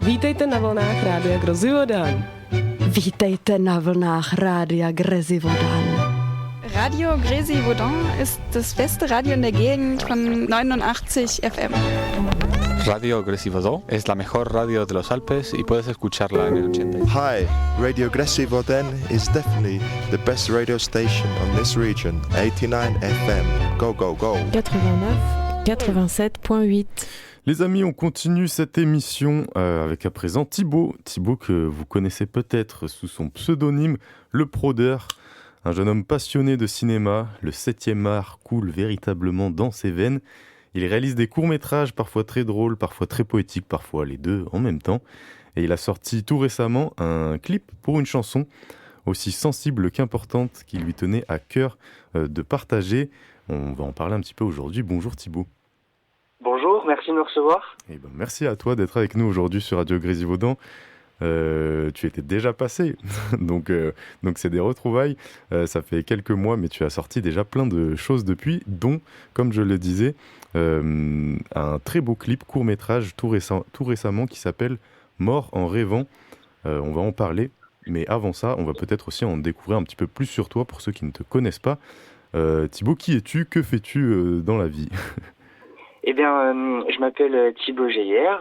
Vítejte na vlnách Rádia Grozivodan. Vítejte na vlnách Rádia Grozivodan. Radio Grésivaudan ist das beste Radio in der Gegend von 89 FM. Radio Grésivaudan es la mejor radio de los Alpes y puedes escucharla en el 80. Hi, Radio Grésivaudan is definitely the best radio station on this region. 89 FM. Go, go, go. 89, 87.8. Les amis, on continue cette émission avec à présent Thibaut. Thibaut que vous connaissez peut-être sous son pseudonyme Le Prodeur. Un jeune homme passionné de cinéma, le 7e art coule véritablement dans ses veines. Il réalise des courts-métrages parfois très drôles, parfois très poétiques, parfois les deux en même temps. Et il a sorti tout récemment un clip pour une chanson aussi sensible qu'importante qui lui tenait à cœur de partager. On va en parler un petit peu aujourd'hui. Bonjour Thibaut. Bonjour, merci de me recevoir. Eh ben, merci à toi d'être avec nous aujourd'hui sur Radio Grésivaudan. Tu étais déjà passé, donc c'est des retrouvailles. Ça fait quelques mois, mais tu as sorti déjà plein de choses depuis, dont, comme je le disais, un très beau clip court-métrage tout récemment qui s'appelle Mort en rêvant. On va en parler, mais avant ça, on va peut-être aussi en découvrir un petit peu plus sur toi pour ceux qui ne te connaissent pas. Thibaut, qui es-tu? Que fais-tu dans la vie? Eh bien, je m'appelle Thibaut Geyer,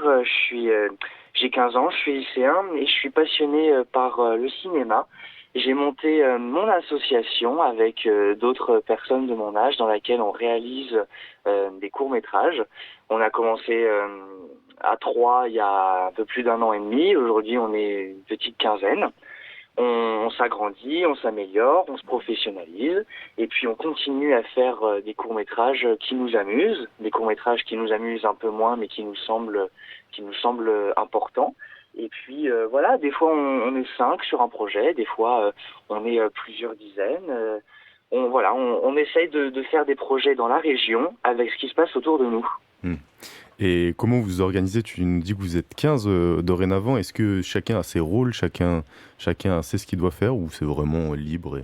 j'ai 15 ans, je suis lycéen et je suis passionné par le cinéma. J'ai monté mon association avec d'autres personnes de mon âge dans laquelle on réalise des courts-métrages. On a commencé à 3 il y a un peu plus d'1 an et demi. Aujourd'hui, on est une petite quinzaine. On s'agrandit, on s'améliore, on se professionnalise et puis on continue à faire des courts-métrages qui nous amusent, des courts-métrages qui nous amusent un peu moins mais qui nous semblent importants. Et puis voilà, des fois on est 5 sur un projet, des fois on est plusieurs dizaines. On essaye de faire des projets dans la région avec ce qui se passe autour de nous. Et comment vous organisez? Tu nous dis que vous êtes 15 dorénavant. Est-ce que chacun a ses rôles, chacun sait ce qu'il doit faire ou c'est vraiment libre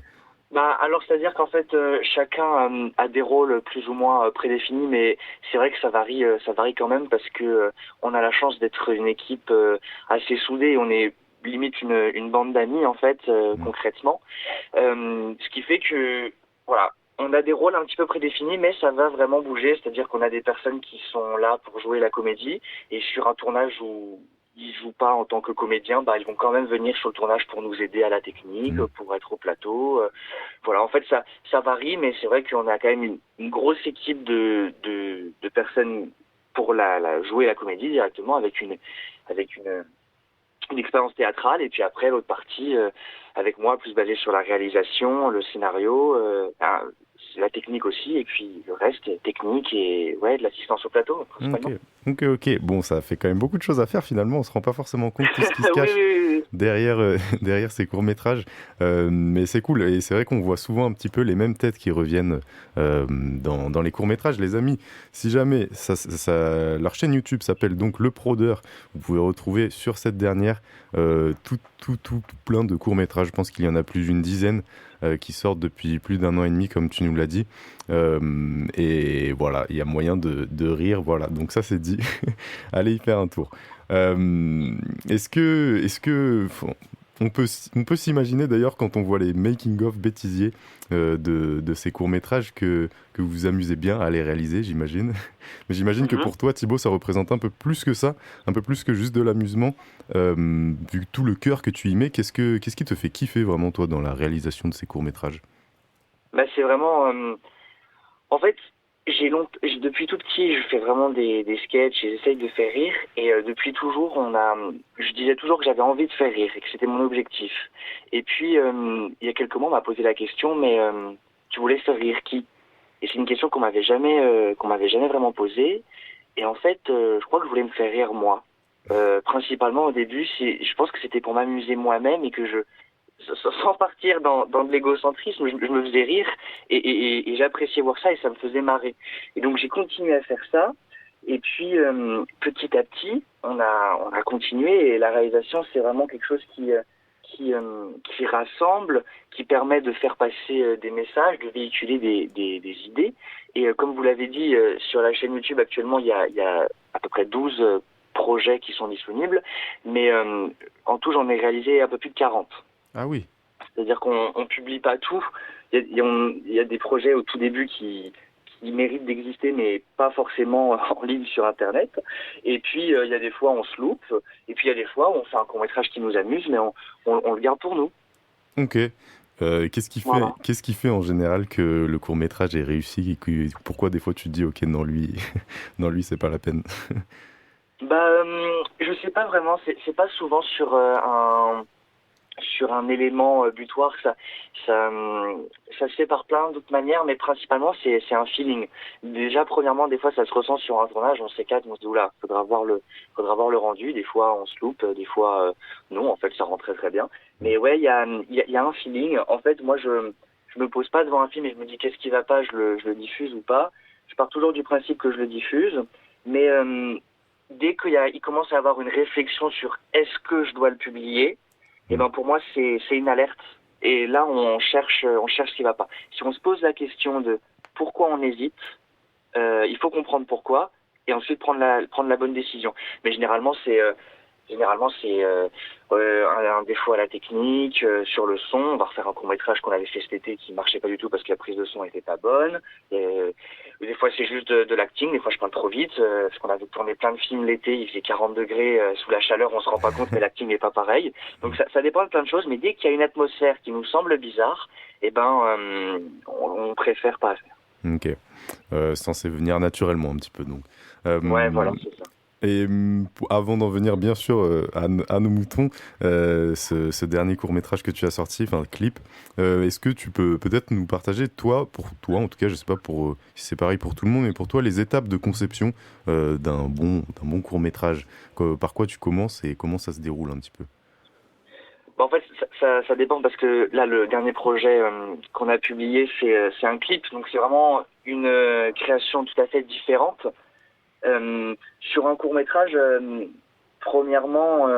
Alors, c'est-à-dire qu'en fait, chacun a des rôles plus ou moins prédéfinis, mais c'est vrai que ça varie quand même parce que on a la chance d'être une équipe assez soudée. On est limite une bande d'amis en fait, concrètement. Ce qui fait que voilà. On a des rôles un petit peu prédéfinis, mais ça va vraiment bouger. C'est-à-dire qu'on a des personnes qui sont là pour jouer la comédie. Et sur un tournage où ils jouent pas en tant que comédiens, ils vont quand même venir sur le tournage pour nous aider à la technique, pour être au plateau. Voilà, en fait, ça varie, mais c'est vrai qu'on a quand même une grosse équipe de personnes pour jouer la comédie directement avec une expérience théâtrale. Et puis après, l'autre partie, avec moi, plus basée sur la réalisation, le scénario, la technique aussi, et puis le reste, technique et de l'assistance au plateau, principalement. Ok. Bon, ça fait quand même beaucoup de choses à faire finalement, on se rend pas forcément compte de ce qui se cache derrière ces courts-métrages. Mais c'est cool, et c'est vrai qu'on voit souvent un petit peu les mêmes têtes qui reviennent dans les courts-métrages. Les amis, si jamais, leur chaîne YouTube s'appelle donc Le Prodeur, vous pouvez retrouver sur cette dernière tout plein de courts-métrages. Je pense qu'il y en a plus d'une dizaine qui sortent depuis plus d'1 an et demi, comme tu nous l'as dit. Et voilà, il y a moyen de rire. Voilà, donc ça c'est dit. Allez y faire un tour. Est-ce que on peut s'imaginer d'ailleurs quand on voit les making-of bêtisiers de ces courts-métrages que vous vous amusez bien à les réaliser, j'imagine. Mais j'imagine que pour toi, Thibaut, ça représente un peu plus que ça, un peu plus que juste de l'amusement, vu tout le cœur que tu y mets. Qu'est-ce qui te fait kiffer vraiment, toi, dans la réalisation de ces courts-métrages? C'est vraiment... En fait, depuis tout petit, je fais vraiment des sketchs et j'essaye de faire rire. Et depuis toujours, je disais toujours que j'avais envie de faire rire et que c'était mon objectif. Et puis, il y a quelques mois, on m'a posé la question, mais tu voulais faire rire qui? Et c'est une question qu'on m'avait jamais vraiment posée. Et en fait, je crois que je voulais me faire rire moi. Principalement au début, je pense que c'était pour m'amuser moi-même et que sans partir dans de l'égocentrisme, je me faisais rire et j'appréciais voir ça et ça me faisait marrer. Et donc j'ai continué à faire ça. Et puis petit à petit, on a continué et la réalisation c'est vraiment quelque chose qui rassemble, qui permet de faire passer des messages, de véhiculer des idées. Et comme vous l'avez dit, sur la chaîne YouTube actuellement, il y a à peu près 12 projets qui sont disponibles, mais en tout j'en ai réalisé un peu plus de 40. Ah oui. C'est-à-dire qu'on ne publie pas tout. Il y a des projets au tout début qui méritent d'exister, mais pas forcément en ligne sur Internet. Et puis, il y a des fois, on se loupe. Et puis, il y a des fois, on fait un court-métrage qui nous amuse, mais on le garde pour nous. Ok. Qu'est-ce qui fait en général que le court-métrage est réussi et pourquoi des fois tu te dis, ok, non, lui, c'est pas la peine? Je sais pas vraiment. C'est pas souvent sur un élément butoir, ça se fait par plein d'autres manières, mais principalement c'est un feeling. Déjà, premièrement, des fois ça se ressent sur un tournage, on s'éclate, on se dit oula, faudra voir le rendu. Des fois on se loupe, des fois non, en fait ça rend très très bien. Mais ouais, il y a un feeling. En fait, moi je me pose pas devant un film et je me dis qu'est-ce qui va pas, je le diffuse ou pas. Je pars toujours du principe que je le diffuse, mais dès qu'il commence à avoir une réflexion sur est-ce que je dois le publier, et ben pour moi c'est une alerte. Et là on cherche ce qui va pas. Si on se pose la question de pourquoi on hésite, il faut comprendre pourquoi et ensuite prendre la bonne décision. Mais généralement c'est un défaut à la technique, sur le son. On va refaire un court-métrage qu'on avait fait cet été qui marchait pas du tout parce que la prise de son était pas bonne. Des fois c'est juste de l'acting, des fois je parle trop vite parce qu'on avait tourné plein de films l'été, il faisait 40 degrés sous la chaleur, on se rend pas compte mais l'acting n'est pas pareil. Donc ça dépend de plein de choses, mais dès qu'il y a une atmosphère qui nous semble bizarre, on préfère pas faire. Ok. Censé venir naturellement un petit peu donc. Ouais, voilà, c'est ça. Et avant d'en venir bien sûr à nos moutons, ce dernier court-métrage que tu as sorti, enfin clip, est-ce que tu peux peut-être nous partager, pour toi en tout cas, je sais pas si c'est pareil pour tout le monde, mais pour toi les étapes de conception d'un bon court-métrage, par quoi tu commences et comment ça se déroule un petit peu? En fait, ça dépend parce que là, le dernier projet qu'on a publié, c'est un clip, donc c'est vraiment une création tout à fait différente. Sur un court-métrage, premièrement,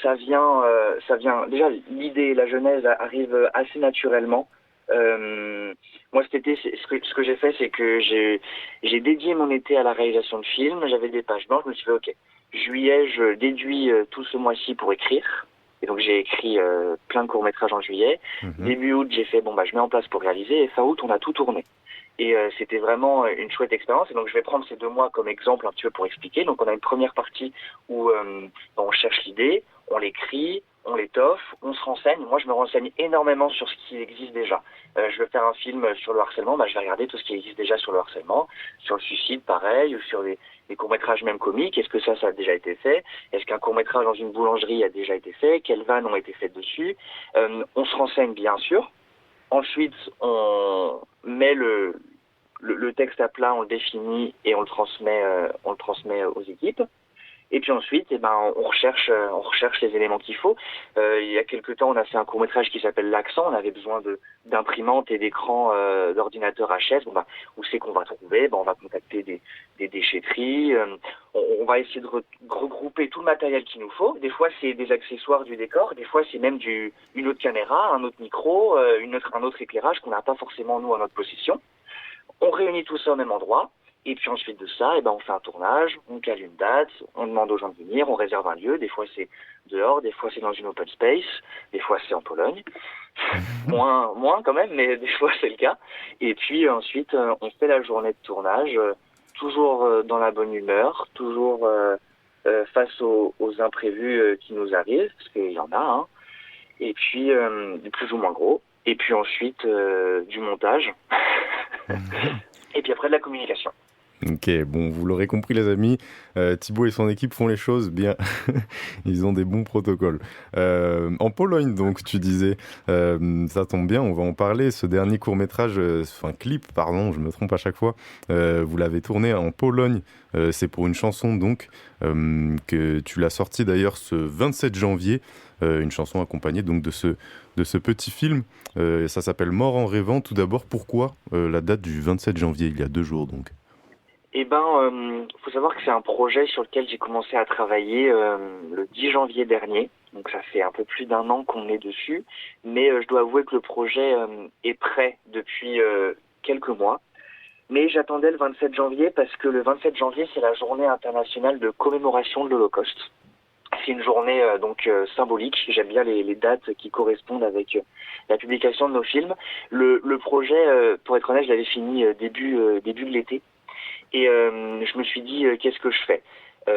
ça vient déjà l'idée, la genèse arrive assez naturellement. Moi cet été, ce que j'ai fait, c'est que j'ai dédié mon été à la réalisation de films. J'avais des pages blanches, je me suis fait ok, juillet, je déduis tout ce mois-ci pour écrire. Et donc j'ai écrit plein de courts-métrages en juillet. Début août, j'ai fait je mets en place pour réaliser. Et fin août, on a tout tourné. Et c'était vraiment une chouette expérience. Et donc je vais prendre ces 2 mois comme exemple un petit peu pour expliquer. Donc on a une première partie où on cherche l'idée, on l'écrit, on l'étoffe, on se renseigne. Moi je me renseigne énormément sur ce qui existe déjà. Je veux faire un film sur le harcèlement, je vais regarder tout ce qui existe déjà sur le harcèlement, sur le suicide pareil, ou sur les courts-métrages même comiques. Est-ce que ça a déjà été fait? Est-ce qu'un court-métrage dans une boulangerie a déjà été fait? Quelles vannes ont été faites dessus? On se renseigne bien sûr. Ensuite, on met le texte à plat, on le définit et on le transmet aux équipes. Et puis ensuite, on recherche les éléments qu'il faut. Il y a quelques temps, on a fait un court-métrage qui s'appelle L'Accent. On avait besoin d'imprimantes et d'écrans d'ordinateurs HS. Où c'est qu'on va trouver? On va contacter des déchetteries. On va essayer de regrouper tout le matériel qu'il nous faut. Des fois, c'est des accessoires du décor. Des fois, c'est même une autre caméra, un autre micro, un autre éclairage qu'on n'a pas forcément, nous, à notre possession. On réunit tout ça au même endroit. Et puis ensuite de ça, on fait un tournage, on cale une date, on demande aux gens de venir, on réserve un lieu. Des fois c'est dehors, des fois c'est dans une open space, des fois c'est en Pologne. moins quand même, mais des fois c'est le cas. Et puis ensuite on fait la journée de tournage, toujours dans la bonne humeur, toujours face aux imprévus qui nous arrivent, parce qu'il y en a, hein. Et puis plus ou moins gros. Et puis ensuite du montage. Et puis après de la communication. Ok, bon, vous l'aurez compris les amis, Thibaut et son équipe font les choses bien, ils ont des bons protocoles. En Pologne donc, tu disais, ça tombe bien, on va en parler, ce dernier court-métrage, clip, pardon, je me trompe à chaque fois, vous l'avez tourné en Pologne, c'est pour une chanson donc, que tu l'as sortie d'ailleurs ce 27 janvier, une chanson accompagnée donc de ce petit film, ça s'appelle Mort en rêvant. Tout d'abord, pourquoi la date du 27 janvier, il y a 2 jours donc? Faut savoir que c'est un projet sur lequel j'ai commencé à travailler le 10 janvier dernier. Donc ça fait un peu plus d'1 an qu'on est dessus. Mais je dois avouer que le projet est prêt depuis quelques mois. Mais j'attendais le 27 janvier parce que le 27 janvier, c'est la journée internationale de commémoration de l'Holocauste. C'est une journée symbolique. J'aime bien les dates qui correspondent avec la publication de nos films. Le projet, pour être honnête, je l'avais fini début de l'été. Et je me suis dit, qu'est-ce que je fais ?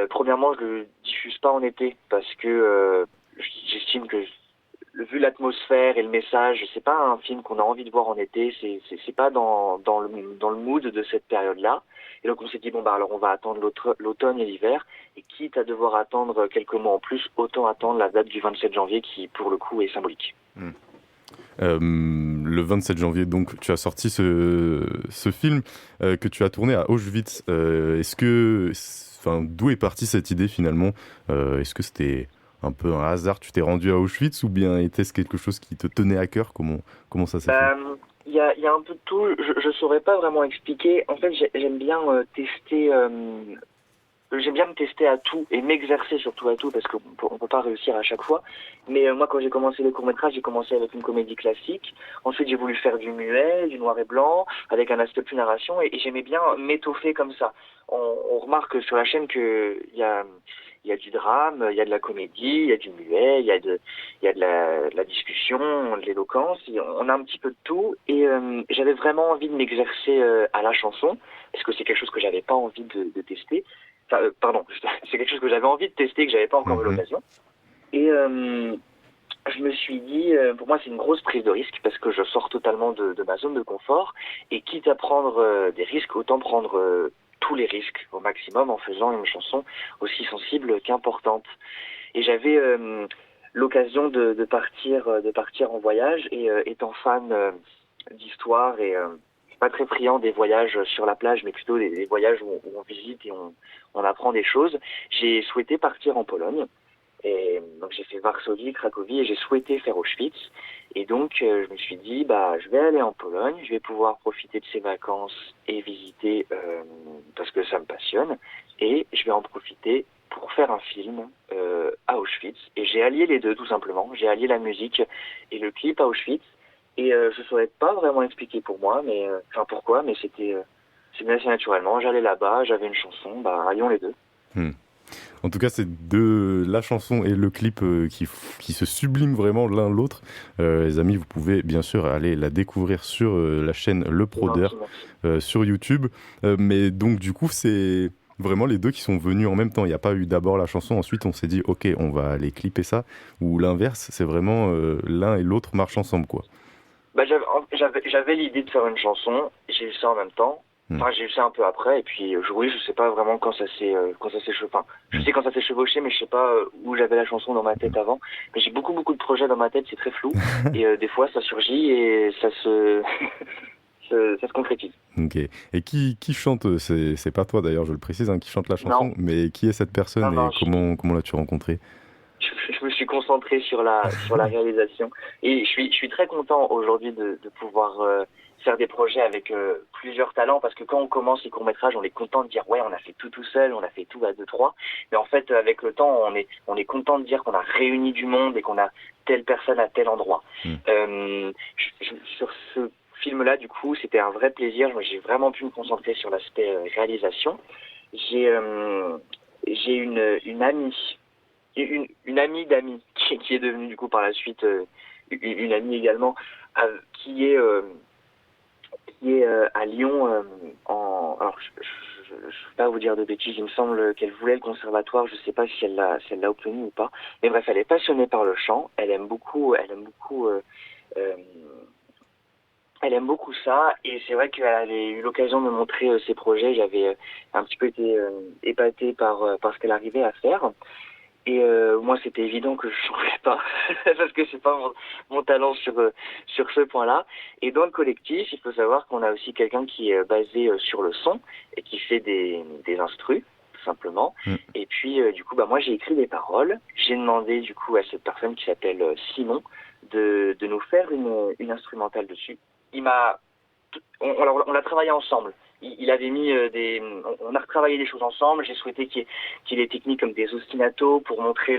Premièrement, je le diffuse pas en été parce que j'estime que vu l'atmosphère et le message, c'est pas un film qu'on a envie de voir en été, c'est pas dans le mood de cette période-là. Et donc on s'est dit alors on va attendre l'automne et l'hiver, et quitte à devoir attendre quelques mois en plus, autant attendre la date du 27 janvier qui pour le coup est symbolique. Le 27 janvier, donc tu as sorti ce film que tu as tourné à Auschwitz. D'où est partie cette idée finalement ? Est-ce que c'était un peu un hasard, tu t'es rendu à Auschwitz, ou bien était-ce quelque chose qui te tenait à cœur ? Comment ça s'est fait ? Il y a un peu de tout, je saurais pas vraiment expliquer. En fait, j'aime bien tester, j'aime bien me tester à tout et m'exercer surtout à tout parce qu'on peut pas réussir à chaque fois. Mais moi, quand j'ai commencé les courts-métrages, j'ai commencé avec une comédie classique. Ensuite, j'ai voulu faire du muet, du noir et blanc, avec un aspect plus narration, et j'aimais bien m'étoffer comme ça. On remarque sur la chaîne que il y a du drame, il y a de la comédie, il y a du muet, il y a de la discussion, de l'éloquence. On a un petit peu de tout. Et j'avais vraiment envie de m'exercer à la chanson, parce que c'est quelque chose que j'avais pas envie de tester. Enfin, c'est quelque chose que j'avais envie de tester et que j'avais pas encore eu l'occasion. Et je me suis dit, pour moi c'est une grosse prise de risque parce que je sors totalement de ma zone de confort. Et quitte à prendre des risques, autant prendre tous les risques au maximum en faisant une chanson aussi sensible qu'importante. Et j'avais l'occasion de partir en voyage, et étant fan d'histoire et pas très friand des voyages sur la plage, mais plutôt des voyages où on visite et on apprend des choses, j'ai souhaité partir en Pologne. Et donc j'ai fait Varsovie, Cracovie, et j'ai souhaité faire Auschwitz. Et donc je me suis dit, je vais aller en Pologne, je vais pouvoir profiter de ces vacances et visiter parce que ça me passionne. Et je vais en profiter pour faire un film à Auschwitz. Et j'ai allié les deux tout simplement. J'ai allié la musique et le clip à Auschwitz. Et je ne saurais pas vraiment expliquer pourquoi, mais c'est venu assez naturellement. J'allais là-bas, j'avais une chanson, allions les deux. En tout cas, c'est la chanson et le clip qui se subliment vraiment l'un l'autre. Les amis, vous pouvez bien sûr aller la découvrir sur la chaîne Le Prodeur sur YouTube. Mais donc du coup, c'est vraiment les deux qui sont venus en même temps. Il n'y a pas eu d'abord la chanson, ensuite on s'est dit ok, on va aller clipper ça. Ou l'inverse, c'est vraiment l'un et l'autre marchent ensemble, quoi. J'avais l'idée de faire une chanson, j'ai eu ça en même temps. Enfin, j'ai eu ça un peu après, et puis je sais pas vraiment quand ça s'est chevauché. Enfin, je sais quand ça s'est chevauché, mais je sais pas où j'avais la chanson dans ma tête avant. Mais j'ai beaucoup de projets dans ma tête, c'est très flou. Et des fois, ça surgit et ça se concrétise. Ok. Et qui chante, c'est pas toi d'ailleurs, je le précise, qui chante la chanson, mais qui est cette personne et comment l'as-tu rencontrée ? Je me suis concentré sur la réalisation, et je suis très content aujourd'hui de pouvoir faire des projets avec plusieurs talents, parce que quand on commence les courts-métrages, on est content de dire ouais, on a fait tout seul, on a fait tout à 2-3, mais en fait avec le temps on est content de dire qu'on a réuni du monde et qu'on a telle personne à tel endroit. Sur ce film-là, du coup, c'était un vrai plaisir. J'ai vraiment pu me concentrer sur l'aspect réalisation. J'ai une amie d'amis qui est devenue du coup par la suite une amie également, qui est à Lyon. Alors je ne vais pas vous dire de bêtises, il me semble qu'elle voulait le conservatoire, je ne sais pas si elle l'a obtenu ou pas, mais bref, elle est passionnée par le chant, elle aime beaucoup ça, et c'est vrai qu'elle avait eu l'occasion de me montrer ses projets. J'avais un petit peu été épaté par ce qu'elle arrivait à faire. Et moi, c'était évident que je ne changerais pas parce que c'est pas mon talent sur ce point-là. Et dans le collectif, il faut savoir qu'on a aussi quelqu'un qui est basé sur le son et qui fait des instrus, tout simplement. Et puis, du coup, moi, j'ai écrit des paroles. J'ai demandé, du coup, à cette personne qui s'appelle Simon de nous faire une instrumentale dessus. On l'a travaillé ensemble. il avait mis on a retravaillé des choses ensemble. J'ai souhaité qu'il y ait des techniques comme des ostinatos pour montrer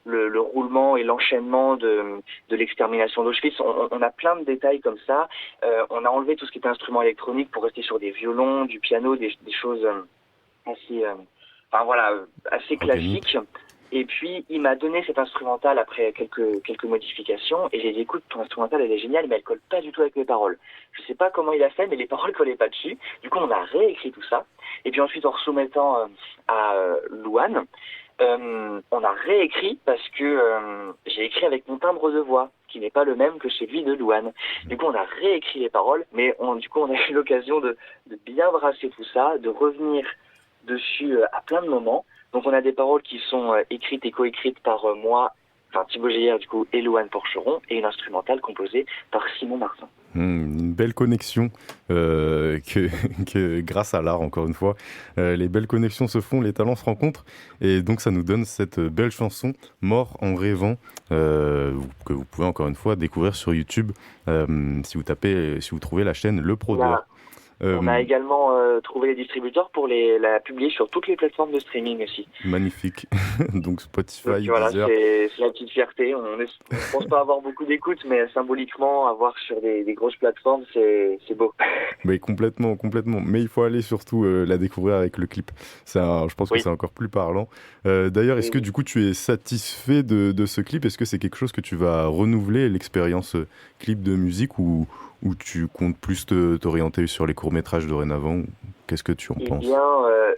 le roulement et l'enchaînement de l'extermination d'Auschwitz. On a plein de détails comme ça. On a enlevé tout ce qui était instrument électronique pour rester sur des violons, du piano, des choses assez classiques. Et puis, il m'a donné cet instrumental après quelques modifications, et j'ai dit, écoute, ton instrumental, elle est géniale, mais elle colle pas du tout avec les paroles. Je sais pas comment il a fait, mais les paroles collaient pas dessus. Du coup, on a réécrit tout ça. Et puis ensuite, en soumettant à Louane, on a réécrit parce que j'ai écrit avec mon timbre de voix, qui n'est pas le même que celui de Louane. Du coup, on a réécrit les paroles, mais on a eu l'occasion de bien brasser tout ça, de revenir dessus à plein de moments. Donc on a des paroles qui sont écrites et coécrites par moi, enfin Thibaut Gélière du coup et Louane Porcheron, et une instrumentale composée par Simon Martin. Une belle connexion que grâce à l'art, encore une fois, les belles connexions se font, les talents se rencontrent, et donc ça nous donne cette belle chanson Mort en rêvant, que vous pouvez encore une fois découvrir sur YouTube si vous trouvez la chaîne Le Prodeur. Voilà. On a également trouvé les distributeurs pour la publier sur toutes les plateformes de streaming aussi. Magnifique. Donc Spotify, donc, voilà, Deezer. c'est la petite fierté. On ne pense pas avoir beaucoup d'écoute, mais symboliquement, avoir sur des grosses plateformes, c'est beau. Mais complètement. Mais il faut aller surtout la découvrir avec le clip. Je pense que c'est encore plus parlant. D'ailleurs, est-ce que du coup tu es satisfait de ce clip ? Est-ce que c'est quelque chose que tu vas renouveler, l'expérience clip de musique, ou tu comptes plus t'orienter sur les courts-métrages dorénavant ? Qu'est-ce que tu en penses ? Eh bien,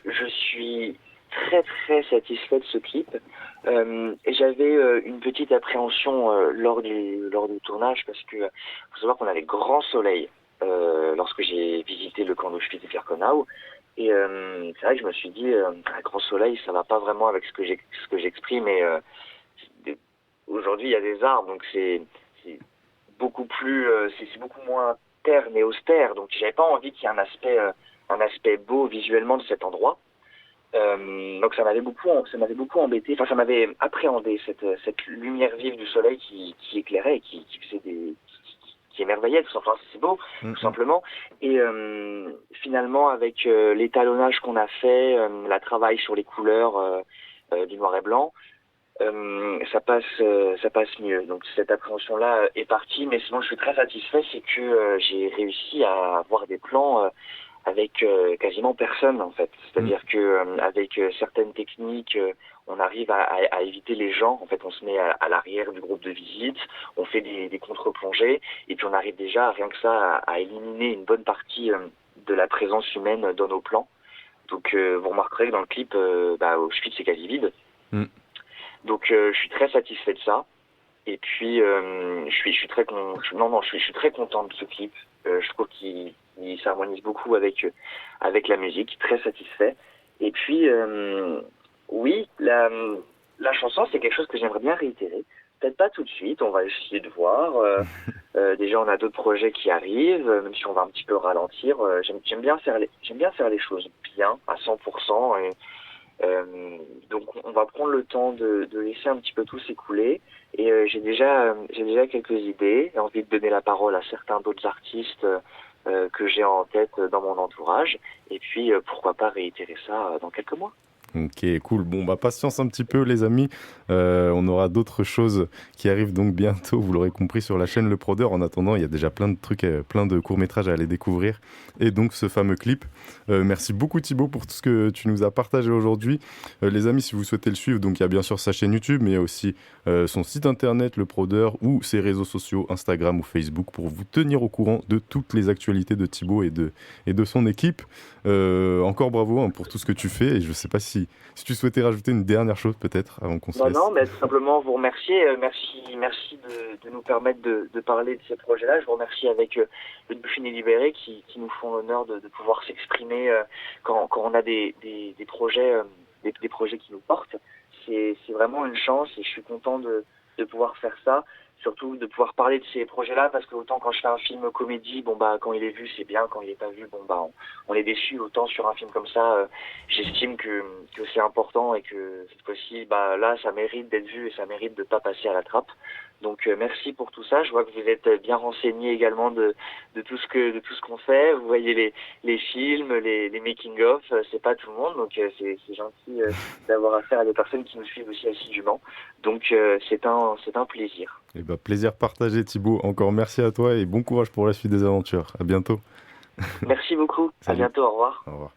je suis très très satisfait de ce clip. Et j'avais une petite appréhension lors du tournage, parce que faut savoir qu'on avait grand soleil lorsque j'ai visité le camp d'Auschwitz-Birkenau. Et c'est vrai que je me suis dit, un grand soleil, ça va pas vraiment avec ce que j'exprime. Et aujourd'hui, il y a des arbres, donc c'est beaucoup plus, c'est beaucoup moins terne et austère. Donc j'avais pas envie qu'il y ait un aspect beau visuellement de cet endroit. Donc ça m'avait beaucoup embêté. Enfin, ça m'avait appréhendé cette lumière vive du soleil qui éclairait et qui faisait qui émerveillait, tout simplement. C'est beau, tout simplement. Et finalement, avec l'étalonnage qu'on a fait, la travail sur les couleurs du noir et blanc, ça passe mieux. Donc cette appréhension-là est partie, mais sinon je suis très satisfait, c'est que j'ai réussi à avoir des plans avec quasiment personne en fait. C'est-à-dire que avec certaines techniques, on arrive à éviter les gens. En fait, on se met à l'arrière du groupe de visite, on fait des contre-plongées, et puis on arrive déjà, rien que ça, à éliminer une bonne partie de la présence humaine dans nos plans. Donc vous remarquerez que dans le clip, Auschwitz c'est quasi vide. Donc je suis très satisfait de ça. Et puis je suis très content de ce clip. Je trouve qu'il s'harmonise beaucoup avec la musique, très satisfait. Et puis oui, la chanson, c'est quelque chose que j'aimerais bien réitérer. Peut-être pas tout de suite, on va essayer de voir. Déjà, on a d'autres projets qui arrivent, même si on va un petit peu ralentir. J'aime bien faire les choses bien, à 100%. Donc on va prendre le temps de laisser un petit peu tout s'écouler, et j'ai déjà quelques idées, et envie de donner la parole à certains d'autres artistes que j'ai en tête dans mon entourage, et puis pourquoi pas réitérer ça dans quelques mois. Ok, cool. Bon, patience un petit peu, les amis. On aura d'autres choses qui arrivent donc bientôt, vous l'aurez compris, sur la chaîne Le Prodeur. En attendant, il y a déjà plein de trucs, plein de courts-métrages à aller découvrir. Et donc, ce fameux clip. Merci beaucoup, Thibaut, pour tout ce que tu nous as partagé aujourd'hui. Les amis, si vous souhaitez le suivre, donc il y a bien sûr sa chaîne YouTube, mais il y a aussi son site internet, Le Prodeur, ou ses réseaux sociaux, Instagram ou Facebook, pour vous tenir au courant de toutes les actualités de Thibaut et de son équipe. Encore bravo pour tout ce que tu fais, et je ne sais pas si tu souhaitais rajouter une dernière chose peut-être avant qu'on se laisse. Non, mais tout simplement vous remercier. Merci de nous permettre de parler de ces projets-là. Je vous remercie avec le Dauphine Libéré qui nous font l'honneur de pouvoir s'exprimer quand on a des projets qui nous portent. C'est vraiment une chance, et je suis content de pouvoir faire ça. Surtout de pouvoir parler de ces projets-là, parce que autant quand je fais un film comédie, quand il est vu c'est bien, quand il est pas vu, on est déçu. Autant sur un film comme ça, j'estime que c'est important, et que cette fois-ci, là, ça mérite d'être vu, et ça mérite de pas passer à la trappe. Donc merci pour tout ça. Je vois que vous êtes bien renseignés également de tout ce qu'on fait. Vous voyez les films, les making of. C'est pas tout le monde, donc c'est gentil d'avoir affaire à des personnes qui nous suivent aussi assidûment. Donc c'est un plaisir. Et plaisir partagé, Thibaut. Encore merci à toi et bon courage pour la suite des aventures. À bientôt. Merci beaucoup. Salut. À bientôt. Au revoir. Au revoir.